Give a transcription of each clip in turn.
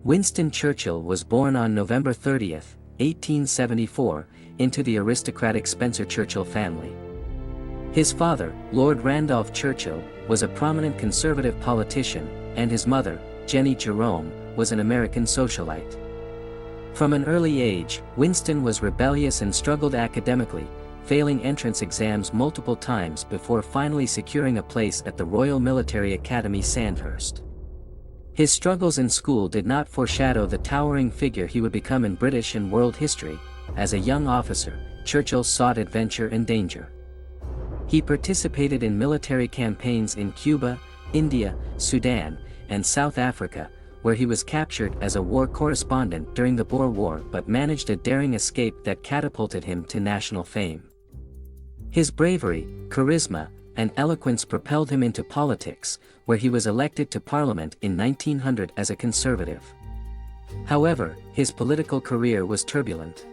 Winston Churchill was born on November 30, 1874, into the aristocratic Spencer Churchill family. His father, Lord Randolph Churchill, was a prominent conservative politician, and his mother, Jenny Jerome, was an American socialite. From an early age, Winston was rebellious and struggled academically, failing entrance exams multiple times before finally securing a place at the Royal Military Academy Sandhurst. His struggles in school did not foreshadow the towering figure he would become in British and world history. As a young officer, Churchill sought adventure and danger. He participated in military campaigns in Cuba, India, Sudan, and South Africa, where he was captured as a war correspondent during the Boer War but managed a daring escape that catapulted him to national fame. His bravery, charisma, and eloquence propelled him into politics, where he was elected to Parliament in 1900 as a Conservative. However, his political career was turbulent.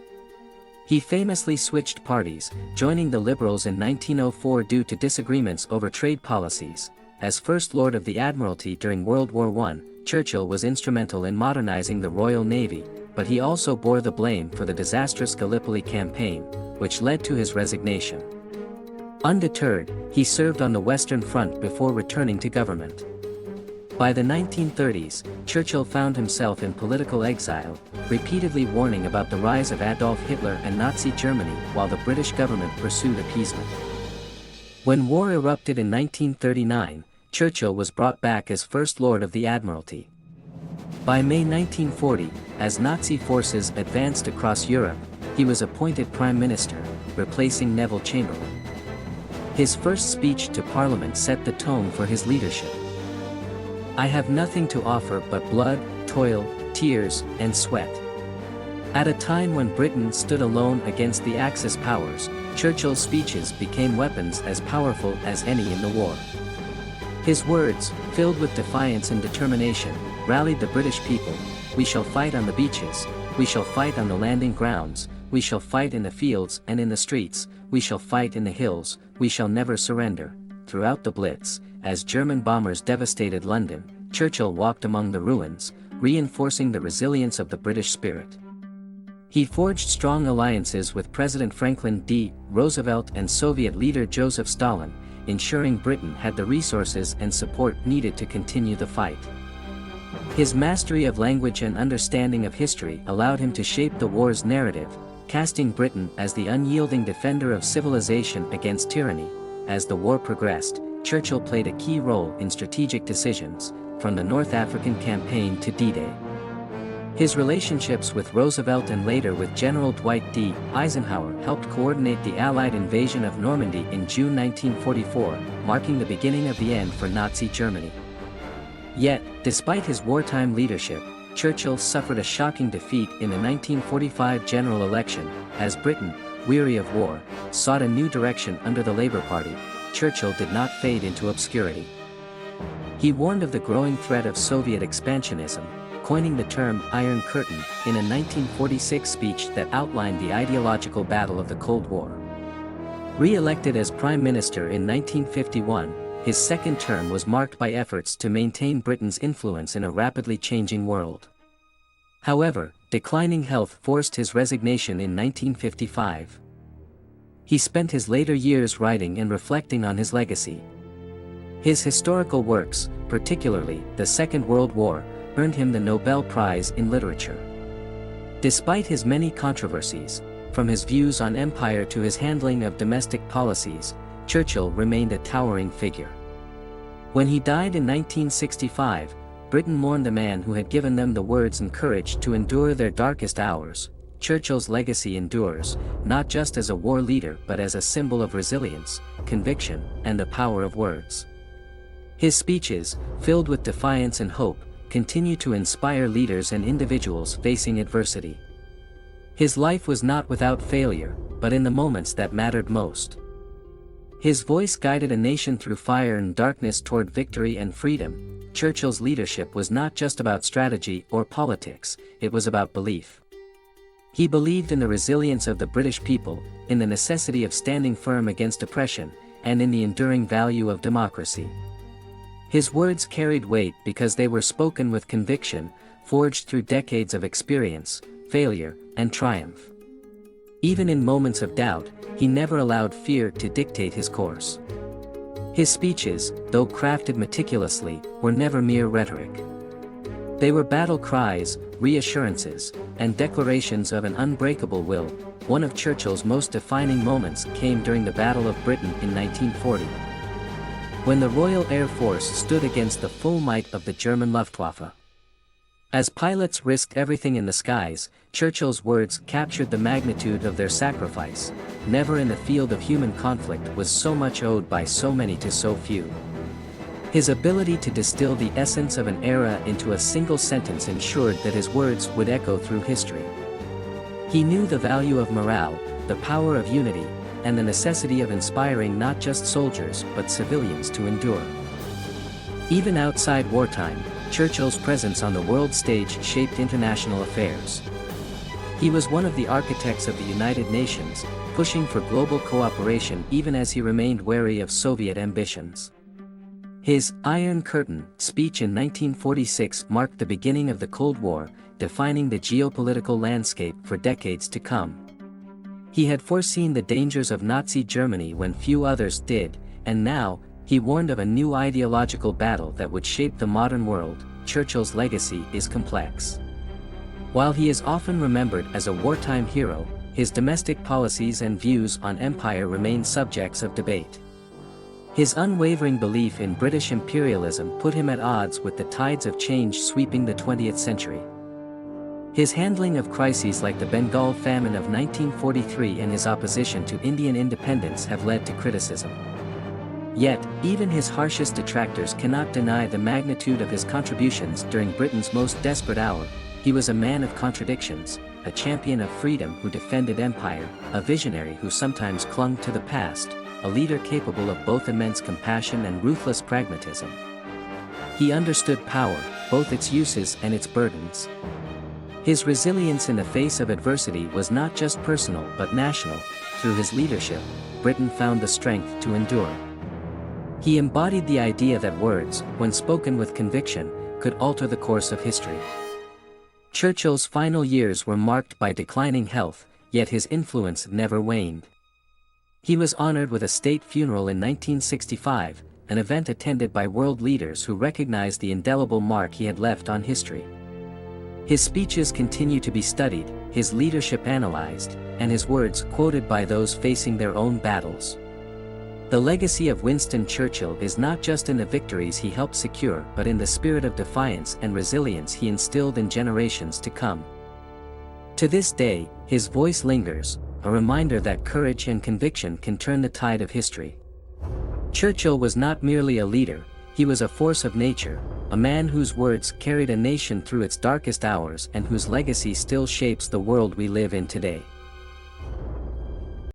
He famously switched parties, joining the Liberals in 1904 due to disagreements over trade policies. As First Lord of the Admiralty during World War I, Churchill was instrumental in modernizing the Royal Navy, but he also bore the blame for the disastrous Gallipoli campaign, which led to his resignation. Undeterred, he served on the Western Front before returning to government. By the 1930s, Churchill found himself in political exile, repeatedly warning about the rise of Adolf Hitler and Nazi Germany while the British government pursued appeasement. When war erupted in 1939, Churchill was brought back as First Lord of the Admiralty. By May 1940, as Nazi forces advanced across Europe, he was appointed Prime Minister, replacing Neville Chamberlain. His first speech to Parliament set the tone for his leadership. "I have nothing to offer but blood, toil, tears, and sweat." At a time when Britain stood alone against the Axis powers, Churchill's speeches became weapons as powerful as any in the war. His words, filled with defiance and determination, rallied the British people. "We shall fight on the beaches, we shall fight on the landing grounds, we shall fight in the fields and in the streets, we shall fight in the hills, we shall never surrender." Throughout the Blitz, as German bombers devastated London, Churchill walked among the ruins, reinforcing the resilience of the British spirit. He forged strong alliances with President Franklin D. Roosevelt and Soviet leader Joseph Stalin, ensuring Britain had the resources and support needed to continue the fight. His mastery of language and understanding of history allowed him to shape the war's narrative, casting Britain as the unyielding defender of civilization against tyranny. As the war progressed, Churchill played a key role in strategic decisions, from the North African campaign to D-Day. His relationships with Roosevelt and later with General Dwight D. Eisenhower helped coordinate the Allied invasion of Normandy in June 1944, marking the beginning of the end for Nazi Germany. Yet, despite his wartime leadership, Churchill suffered a shocking defeat in the 1945 general election. As Britain, weary of war, sought a new direction under the Labour Party, Churchill did not fade into obscurity. He warned of the growing threat of Soviet expansionism, coining the term Iron Curtain in a 1946 speech that outlined the ideological battle of the Cold War. Re-elected as Prime Minister in 1951, his second term was marked by efforts to maintain Britain's influence in a rapidly changing world. However, declining health forced his resignation in 1955. He spent his later years writing and reflecting on his legacy. His historical works, particularly The Second World War, earned him the Nobel Prize in Literature. Despite his many controversies, from his views on empire to his handling of domestic policies, Churchill remained a towering figure. When he died in 1965, Britain mourned the man who had given them the words and courage to endure their darkest hours. Churchill's legacy endures, not just as a war leader but as a symbol of resilience, conviction, and the power of words. His speeches, filled with defiance and hope, continue to inspire leaders and individuals facing adversity. His life was not without failure, but in the moments that mattered most. His voice guided a nation through fire and darkness toward victory and freedom. Churchill's leadership was not just about strategy or politics, it was about belief. He believed in the resilience of the British people, in the necessity of standing firm against oppression, and in the enduring value of democracy. His words carried weight because they were spoken with conviction, forged through decades of experience, failure, and triumph. Even in moments of doubt, he never allowed fear to dictate his course. His speeches, though crafted meticulously, were never mere rhetoric. They were battle cries, reassurances, and declarations of an unbreakable will. One of Churchill's most defining moments came during the Battle of Britain in 1940. When the Royal Air Force stood against the full might of the German Luftwaffe. As pilots risked everything in the skies, Churchill's words captured the magnitude of their sacrifice. Never in the field of human conflict was so much owed by so many to so few. His ability to distill the essence of an era into a single sentence ensured that his words would echo through history. He knew the value of morale, the power of unity, and the necessity of inspiring not just soldiers but civilians to endure. Even outside wartime, Churchill's presence on the world stage shaped international affairs. He was one of the architects of the United Nations, pushing for global cooperation even as he remained wary of Soviet ambitions. His Iron Curtain speech in 1946 marked the beginning of the Cold War, defining the geopolitical landscape for decades to come. He had foreseen the dangers of Nazi Germany when few others did, and now, he warned of a new ideological battle that would shape the modern world. Churchill's legacy is complex. While he is often remembered as a wartime hero, his domestic policies and views on empire remain subjects of debate. His unwavering belief in British imperialism put him at odds with the tides of change sweeping the 20th century. His handling of crises like the Bengal famine of 1943 and his opposition to Indian independence have led to criticism. Yet, even his harshest detractors cannot deny the magnitude of his contributions during Britain's most desperate hour. He was a man of contradictions, a champion of freedom who defended empire, a visionary who sometimes clung to the past, a leader capable of both immense compassion and ruthless pragmatism. He understood power, both its uses and its burdens. His resilience in the face of adversity was not just personal but national. Through his leadership, Britain found the strength to endure. He embodied the idea that words, when spoken with conviction, could alter the course of history. Churchill's final years were marked by declining health, yet his influence never waned. He was honored with a state funeral in 1965, an event attended by world leaders who recognized the indelible mark he had left on history. His speeches continue to be studied, his leadership analyzed, and his words quoted by those facing their own battles. The legacy of Winston Churchill is not just in the victories he helped secure but in the spirit of defiance and resilience he instilled in generations to come. To this day, his voice lingers, a reminder that courage and conviction can turn the tide of history. Churchill was not merely a leader, he was a force of nature, a man whose words carried a nation through its darkest hours and whose legacy still shapes the world we live in today.